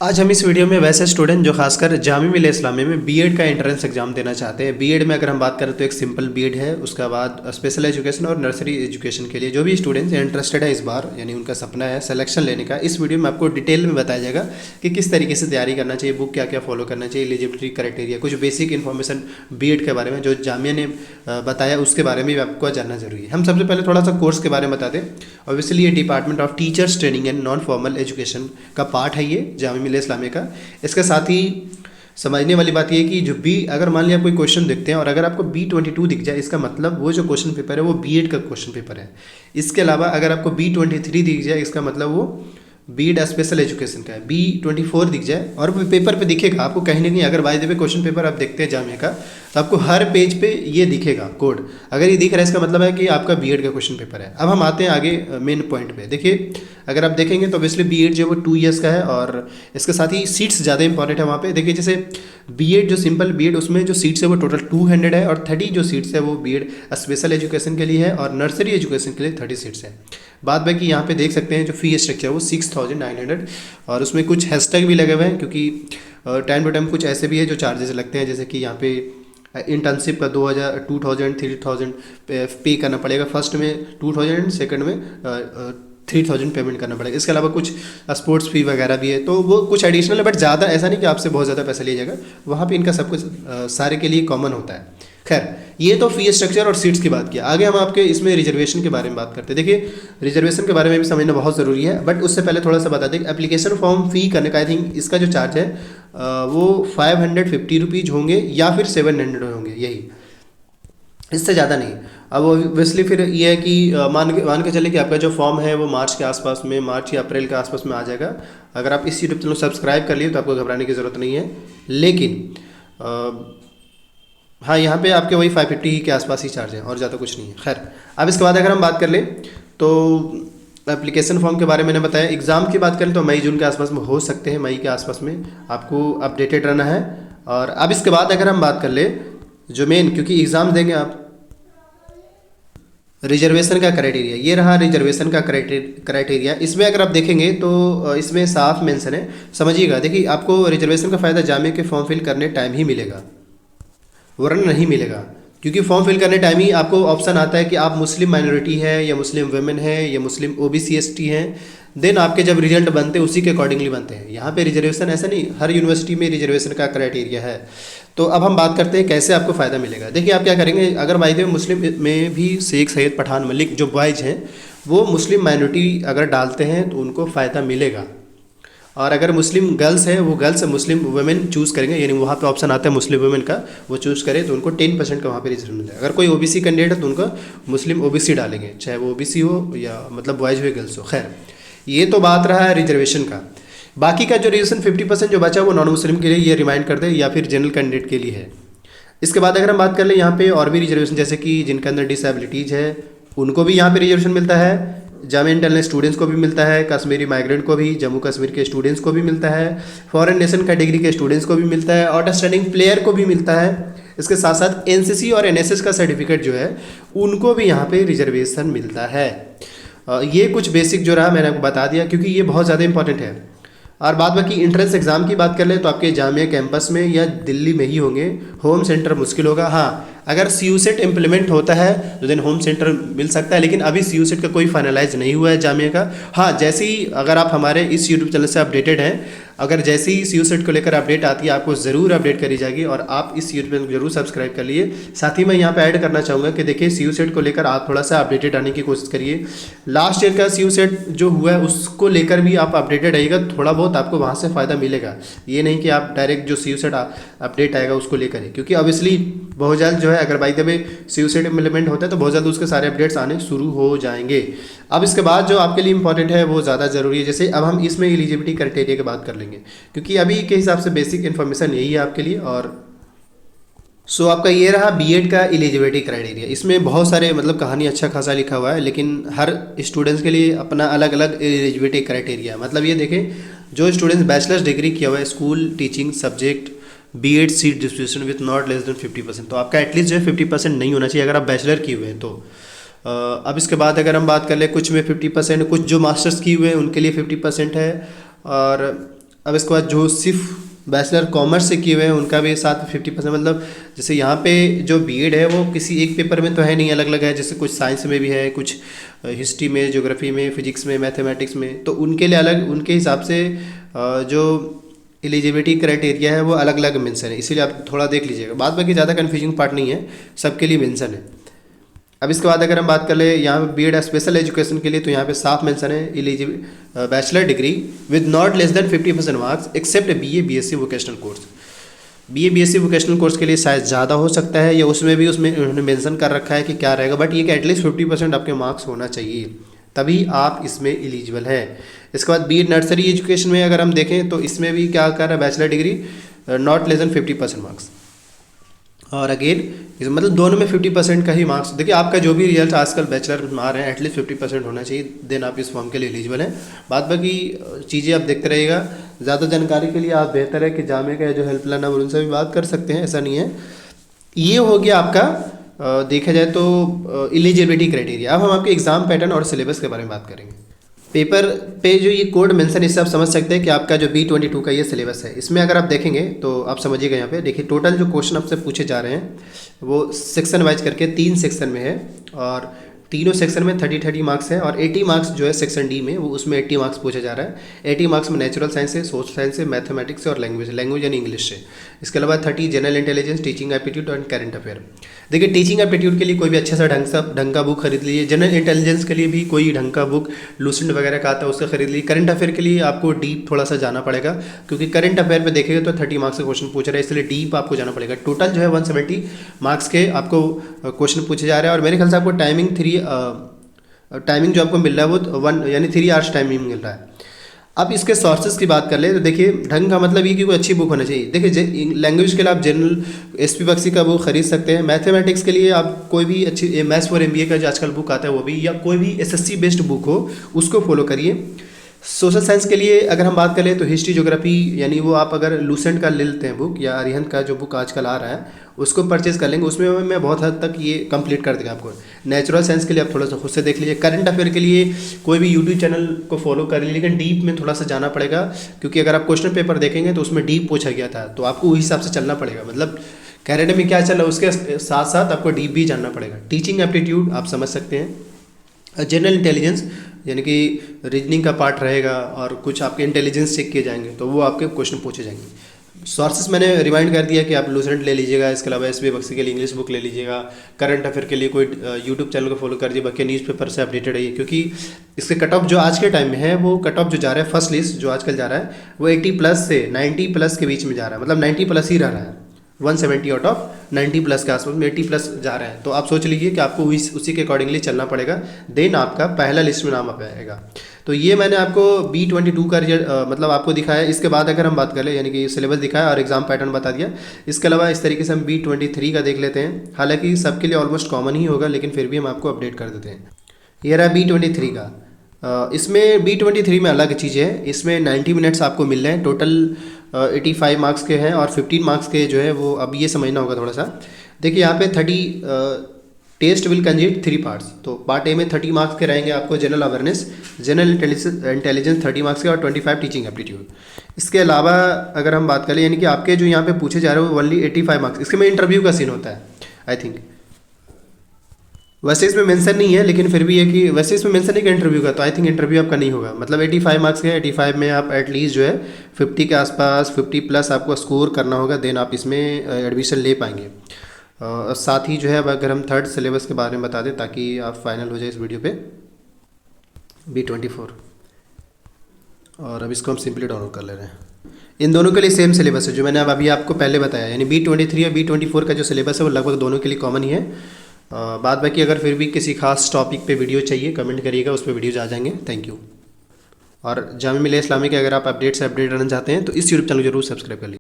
आज हम इस वीडियो में वैसे स्टूडेंट जो खासकर जामिया मिल्लिया इस्लामिया में बीएड का एंट्रेंस एग्जाम देना चाहते हैं। बीएड में अगर हम बात करें तो एक सिंपल बीएड है, उसके बाद स्पेशल एजुकेशन और नर्सरी एजुकेशन के लिए जो भी स्टूडेंट्स इंटरेस्टेड है इस बार, यानी उनका सपना है सिलेक्शन लेने का, इस वीडियो में आपको डिटेल में बताया जाएगा कि किस तरीके से तैयारी करना चाहिए, बुक क्या क्या फॉलो करना चाहिए, एलिजिबिलिटी क्राइटेरिया, कुछ बेसिक इन्फॉर्मेशन बीएड के बारे में जो जामिया ने बताया उसके बारे में भी आपको जानना जरूरी है। हम सबसे पहले थोड़ा सा कोर्स के बारे में बताते हैं। ऑब्वियसली ये department of teachers training and non formal education का पार्ट है ये जामिया मिल्लिया इस्लामिया का। इसके साथ ही समझने वाली बात यह है कि जो अगर मान लिया कोई क्वेश्चन देखते हैं और अगर आपको B22 दिख जाए, इसका मतलब वो जो क्वेश्चन पेपर है वो बीएड का क्वेश्चन पेपर है। इसके अलावा अगर आपको B23 दिख जाए, इसका मतलब वो बीएड स्पेशल एजुकेशन का है। B24 दिख जाए और वो पेपर पे दिखेगा आपको कहीं ना कहीं। अगर by the way question paper आप देखते हैं जामिया का तो आपको हर पेज पे ये दिखेगा कोड। अगर ये दिख रहा है इसका मतलब है कि आपका बीएड का क्वेश्चन पेपर है। अब हम आते हैं आगे मेन पॉइंट पे। देखिए अगर आप देखेंगे तो ऑब्वियसली बीएड जो है वो 2 ईयर्स का है और इसके साथ ही सीट्स ज़्यादा इंपॉर्टेंट है वहाँ पे। देखिए जैसे बीएड जो सिंपल बीएड उसमें जो सीट्स है वो टोटल 200 है और 30 जो सीट्स है वो बीएड स्पेशल एजुकेशन के लिए है और नर्सरी एजुकेशन के लिए 30 सीट्स है। बाद बाकी यहाँ पे देख सकते हैं जो फी स्ट्रक्चर है वो 6900 और उसमें कुछ हैशटैग भी लगे हुए हैं क्योंकि टाइम टू टाइम कुछ ऐसे भी है जो चार्जेस लगते हैं, जैसे कि यहाँ पे इंटर्नशिप का 2000 3000 पे करना पड़ेगा। फर्स्ट में 2000, सेकंड में 3000 पेमेंट करना पड़ेगा। इसके अलावा कुछ स्पोर्ट्स फी वगैरह भी है, तो वो कुछ एडिशनल है, बट ज़्यादा ऐसा नहीं कि आपसे बहुत ज़्यादा पैसा लिया जाएगा। वहाँ पे इनका सब कुछ सारे के लिए कॉमन होता है। खैर ये तो फी स्ट्रक्चर और सीट्स की बात किया। आगे हम आपके इसमें रिजर्वेशन के बारे में बात करते हैं। देखिए रिजर्वेशन के बारे में भी समझना बहुत ज़रूरी है, बट उससे पहले थोड़ा सा बता दें एप्लीकेशन फॉर्म फ़ी करने का आई थिंक इसका जो चार्ज है वो 550 रुपीज़ होंगे या फिर 700 होंगे, यही, इससे ज़्यादा नहीं। अब ऑब्वियसली फिर ये है कि मान के चले कि आपका जो फॉर्म है वो मार्च के आसपास में, मार्च या अप्रैल के आसपास में आ जाएगा। अगर आप इस यूट्यूब चैनल को सब्सक्राइब कर लिए तो आपको घबराने की ज़रूरत नहीं है। लेकिन हाँ यहाँ पे आपके वही 550 के आसपास ही चार्ज है और ज़्यादा कुछ नहीं है। खैर अब इसके बाद अगर हम बात कर लें तो एप्लीकेशन फॉर्म के बारे में मैंने बताया। एग्ज़ाम की बात करें तो मई जून के आसपास में हो सकते हैं, मई के आसपास में आपको अपडेटेड रहना है। और अब इसके बाद अगर हम बात कर ले जो मेन, क्योंकि एग्ज़ाम देंगे आप, रिजर्वेशन का क्राइटेरिया, ये रहा रिजर्वेशन का क्राइटेरिया। इसमें अगर आप देखेंगे तो इसमें साफ मेंशन है, समझिएगा। देखिए आपको रिजर्वेशन का फ़ायदा जामिया के फॉर्म फिल करने टाइम ही मिलेगा, वरना नहीं मिलेगा। क्योंकि फॉर्म फिल करने टाइम ही आपको ऑप्शन आता है कि आप मुस्लिम माइनॉरिटी है या मुस्लिम वुमेन है या मुस्लिम OBC ST हैं। देन आपके जब रिजल्ट बनते हैं उसी के अकॉर्डिंगली बनते हैं। यहाँ पे रिजर्वेशन ऐसा नहीं, हर यूनिवर्सिटी में रिजर्वेशन का क्राइटेरिया है। तो अब हम बात करते हैं कैसे आपको फ़ायदा मिलेगा। देखिए आप क्या करेंगे, अगर बाय द वे मुस्लिम में भी शेख सैयद पठान मलिक जो बॉयज़ हैं वो मुस्लिम माइनॉरिटी अगर डालते हैं तो उनको फ़ायदा मिलेगा। और अगर मुस्लिम गर्ल्स है वो गर्ल्स मुस्लिम वुमेन चूज़ करेंगे, यानी वहाँ पे ऑप्शन आता है मुस्लिम वुमेन का, वो चूज़ करें तो उनको 10% का वहाँ पे रिजर्वेशन मिलेगा। अगर कोई OBC कैंडिडेट है तो उनका मुस्लिम OBC डालेंगे, चाहे वो OBC हो या मतलब बॉयज़ हो गर्ल्स हो। खैर ये तो बात रहा है रिजर्वेशन का। बाकी का जो रिजर्वेशन 50% जो बचा वो नॉन मुस्लिम के लिए ये रिमाइंड कर दे या फिर जनरल कैंडिडेट के लिए है। इसके बाद अगर हम बात कर लें यहाँ पे और भी रिजर्वेशन, जैसे कि जिनके अंदर डिसेबिलिटीज़ है उनको भी यहाँ पे रिजर्वेशन मिलता है, जामिया इंटरनेशनल स्टूडेंट्स को भी मिलता है, कश्मीरी माइग्रेंट को भी, जम्मू कश्मीर के स्टूडेंट्स को भी मिलता है, फॉरेन नेशन कैटेगरी के स्टूडेंट्स को भी मिलता है, आउटस्टैंडिंग प्लेयर को भी मिलता है। इसके साथ साथ NCC और NSS का सर्टिफिकेट जो है उनको भी यहाँ पे रिजर्वेशन मिलता है। ये कुछ बेसिक जो रहा मैंने आपको बता दिया क्योंकि ये बहुत ज़्यादा इंपॉर्टेंट है। और बाद बाकी इंट्रेंस एग्ज़ाम की बात कर ले तो आपके जामिया कैंपस में या दिल्ली में ही होंगे, होम सेंटर मुश्किल होगा। हाँ अगर CUSET इम्प्लीमेंट होता है तो देन होम सेंटर मिल सकता है, लेकिन अभी CUSET का कोई फाइनलाइज नहीं हुआ है जामिया का। हाँ जैसे ही अगर आप हमारे इस यूट्यूब चैनल से अपडेटेड हैं, अगर जैसे ही CUSET को लेकर अपडेट आती है आपको ज़रूर अपडेट करी जाएगी और आप इस यूट्यूब चैनल को जरूर सब्सक्राइब कर लिए। साथ ही मैं यहाँ पे ऐड करना चाहूँगा कि देखिए CUSET को लेकर आप थोड़ा सा अपडेटेड आने की कोशिश करिए। लास्ट ईयर का CUSET जो हुआ है उसको लेकर भी आप अपडेटेड आइएगा, थोड़ा बहुत आपको वहाँ से फ़ायदा मिलेगा। ये नहीं कि आप डायरेक्ट जो CUSET अपडेट आएगा उसको लेकर ही, क्योंकि ऑब्वियसली बहुत जल्द जो है अगर by the way CUSET implement होता है तो बहुत जल्द उसके सारे अपडेट्स आने शुरू हो जाएंगे। अब इसके बाद जो आपके लिए इंपॉर्टेंट है वो ज़्यादा ज़रूरी है। जैसे अब हम इसमें एलिजिबिलिटी क्राइटेरिया की बात कर लेंगे क्योंकि अभी के हिसाब से बेसिक इन्फॉर्मेशन यही है आपके लिए। और सो आपका ये रहा बीएड का एलिजिबिलिटी क्राइटेरिया। इसमें बहुत सारे मतलब कहानी अच्छा खासा लिखा हुआ है, लेकिन हर स्टूडेंट्स के लिए अपना अलग अलग एलिजिबिलिटी क्राइटेरिया। मतलब ये देखें जो स्टूडेंट्स बैचलर्स डिग्री किया हुआ है school teaching subject BEd seat distribution with not less than 50%, तो आपका एटलीस्ट जो है 50% नहीं होना चाहिए अगर आप बैचलर किए हुए हैं तो। अब इसके बाद अगर हम बात कर लें कुछ में 50%, कुछ जो मास्टर्स किए हुए हैं उनके लिए 50% है। और अब इसके बाद जो सिर्फ बैचलर कॉमर्स से किए हुए हैं उनका भी साथ 50%, मतलब जैसे यहाँ पे जो बीएड है वो किसी एक पेपर में तो है नहीं, अलग अलग है। जैसे कुछ साइंस में भी है, कुछ हिस्ट्री में, ज्योग्राफी में, फिजिक्स में, मैथमेटिक्स में, तो उनके लिए अलग, उनके हिसाब से जो एलिजिबिलिटी क्राइटेरिया है वो अलग अलग मेंशन है, इसीलिए आप थोड़ा देख लीजिएगा। बाद बाकी ज़्यादा कन्फ्यूजिंग पार्ट नहीं है, सबके लिए मेंशन है। अब इसके बाद अगर हम बात कर ले यहाँ पे बीएड स्पेशल एजुकेशन के लिए, तो यहाँ पे साफ मेंशन है eligible bachelor degree with not less than 50% marks except BA BSc vocational course. BA BSc vocational course के लिए शायद ज़्यादा हो सकता है, या उसमें भी उसमें उन्होंने मेंशन कर रखा है कि क्या रहेगा, बट ये कि एटलीस्ट 50% आपके मार्क्स होना चाहिए, तभी आप इसमें एलिजिबल है। इसके बाद बीएड नर्सरी एजुकेशन में अगर हम देखें तो इसमें भी क्या कर रहा है, bachelor degree not less than 50% marks. और अगेन इस मतलब दोनों में 50% का ही मार्क्स। देखिए आपका जो भी रिजल्ट आजकल बैचलर में आ रहे हैं एटलीस्ट 50% होना चाहिए, देन आप इस फॉर्म के लिए एलिजिबल हैं। बाद बाकी चीज़ें आप देखते रहिएगा। ज़्यादा जानकारी के लिए आप बेहतर है कि जामे का जो हेल्पलाइन नंबर उनसे भी बात कर सकते हैं, ऐसा नहीं है। ये हो गया आपका देखा जाए तो एलिजिबिलिटी क्राइटेरिया। अब हम आपके एग्जाम पैटर्न और सिलेबस के बारे में बात करेंगे। पेपर पे जो ये कोड मेंशन, इससे आप समझ सकते हैं कि आपका जो B22 का ये सिलेबस है, इसमें अगर आप देखेंगे तो आप समझिएगा। यहाँ पे देखिए टोटल जो क्वेश्चन आपसे पूछे जा रहे हैं वो सेक्शन वाइज करके 3 सेक्शन में है, और तीनों सेक्शन में 30-30 मार्क्स है, और 80 मार्क्स जो है सेक्शन डी में, वो उसमें 80 मार्क्स पूछा जा रहा है। 80 मार्क्स में नेचुरल साइंस है, सोशल साइंस है, मैथमेटिक्स है और लैंग्वेज यानी इंग्लिश है। इसके अलावा 30 जनरल इंटेलिजेंस, टीचिंग एप्टीट्यूड और करंट अफेयर। देखिए टीचिंग एप्टीट्यूड के लिए कोई भी अच्छा सा ढंग का बुक खरीद लीजिए। जनरल इंटेलिजेंस के लिए भी कोई ढंग का बुक लूसेंट वगैरह का आता है उसका खरीद लीजिए। करंट अफेयर के लिए आपको डीप थोड़ा सा जाना पड़ेगा, क्योंकि करंट अफेयर पे देखेंगे तो 30 मार्क्स का क्वेश्चन पूछ रहा है, इसलिए डीप आपको जाना पड़ेगा। टोटल जो है 170 मार्क्स के आपको क्वेश्चन पूछे जा रहे हैं, और मेरे ख्याल से आपको टाइमिंग जो आपको मिल रहा है वो 1 यानी 3 आवर्स टाइमिंग मिल रहा है। अब इसके सोर्सेज की बात कर ले तो देखिए ढंग का मतलब ये कि कोई अच्छी बुक होना चाहिए। देखिए लैंग्वेज के लिए आप जनरल एसपी बख्शी का बुक खरीद सकते हैं। मैथमेटिक्स के लिए आप कोई भी अच्छी मैथ्स फॉर एमबीए का जो आजकल बुक आता है वो भी, या कोई भी एसएससी बेस्ड बुक हो उसको फॉलो करिए। सोशल साइंस के लिए अगर हम बात करें तो हिस्ट्री ज्योग्राफी, यानी वो आप अगर लूसेंट का ले लेते हैं बुक, या अरिहंत का जो बुक आजकल आ रहा है उसको परचेज कर लेंगे, उसमें मैं बहुत हद तक ये कंप्लीट कर देगा आपको। नेचुरल साइंस के लिए आप थोड़ा सा खुद से देख लीजिए। करंट अफेयर के लिए कोई भी यूट्यूब चैनल को फॉलो कर लीजिए, लेकिन डीप में थोड़ा सा जाना पड़ेगा, क्योंकि अगर आप क्वेश्चन पेपर देखेंगे तो उसमें डीप पूछा गया था, तो आपको उस हिसाब से चलना पड़ेगा। मतलब कैरेट में क्या चल रहा है उसके साथ साथ आपको डीप भी जानना पड़ेगा। टीचिंग एप्टीट्यूड आप समझ सकते हैं। जनरल इंटेलिजेंस यानी कि रीजनिंग का पार्ट रहेगा, और कुछ आपके इंटेलिजेंस चेक किए जाएंगे, तो वो आपके क्वेश्चन पूछे जाएंगे। सोर्सेस मैंने रिमाइंड कर दिया कि आप लूसेंट ले लीजिएगा, इसके अलावा एसबी बख्शी के लिए इंग्लिश बुक ले लीजिएगा। करंट अफेयर के लिए कोई यूट्यूब चैनल को फॉलो कर दीजिए, बाकी न्यूज़पेपर से अपडेटेड रहिए, क्योंकि इसके कट ऑफ जो आज के टाइम में है वो कट ऑफ जो जा रहा है फर्स्ट लिस्ट जो आजकल जा रहा है वो 80+ से 90+ के बीच में जा रहा है, मतलब 90+ ही रह रहा है। 170 आउट ऑफ 90+ के आसपास में 80+ जा रहा है, तो आप सोच लीजिए कि आपको उसी के अकॉर्डिंगली चलना पड़ेगा, देन आपका पहला लिस्ट में नाम आ पाएगा। तो ये मैंने आपको B22 का रिजल्ट मतलब आपको दिखाया। इसके बाद अगर हम बात करें यानी कि सिलेबस दिखाया और एग्जाम पैटर्न बता दिया। इसके अलावा इस तरीके से हम B23 का देख लेते हैं, हालांकि सबके लिए ऑलमोस्ट कॉमन ही होगा, लेकिन फिर भी हम आपको अपडेट कर देते हैं। ये रहा B23 का। इसमें B23 में अलग चीज़ है, इसमें 90 मिनट्स आपको मिल रहे हैं। टोटल 85 मार्क्स के हैं, और 15 मार्क्स के जो है वो अब ये समझना होगा थोड़ा सा। देखिए यहाँ पे 30 टेस्ट विल कंजिस्ट 3 पार्ट्स। तो पार्ट ए में 30 मार्क्स के रहेंगे आपको general awareness, general intelligence 30 marks के, और 25 टीचिंग एप्टीट्यूड। इसके अलावा अगर हम बात करें यानी कि आपके जो यहाँ पे पूछे जा रहे हैं वो ओनली 85 मार्क्स, इसके में इंटरव्यू का सीन होता है आई थिंक। वैसे इसमें मेंशन नहीं है, लेकिन फिर भी है कि वैसे इसमें मेंशन है कि इंटरव्यू का, तो आई थिंक इंटरव्यू आपका नहीं होगा। मतलब 85 मार्क्स के, 85 में आप एटलीस्ट जो है 50 के आसपास 50+ आपको स्कोर करना होगा, देन आप इसमें एडमिशन ले पाएंगे। साथ ही जो है अब अगर हम थर्ड सिलेबस के बारे में बता दें ताकि आप फाइनल हो जाए इस वीडियो पे। B24, और अब इसको हम सिंपली डाउनलोड कर ले रहे हैं। इन दोनों के लिए सेम सिलेबस है जो मैंने अब अभी आपको पहले बताया, यानी B23 और B24 का जो सिलेबस है वो लगभग दोनों के लिए कॉमन ही है। बाद बाकी अगर फिर भी किसी खास टॉपिक पे वीडियो चाहिए कमेंट करिएगा, उस पर वीडियोज आ जाएंगे। Thank you. और जामिया मिल्लिया इस्लामिया के अगर आप अपडेट से अपडेट रहना चाहते हैं तो इस यूट्यूब चैनल को जरूर सब्सक्राइब कर लीजिए।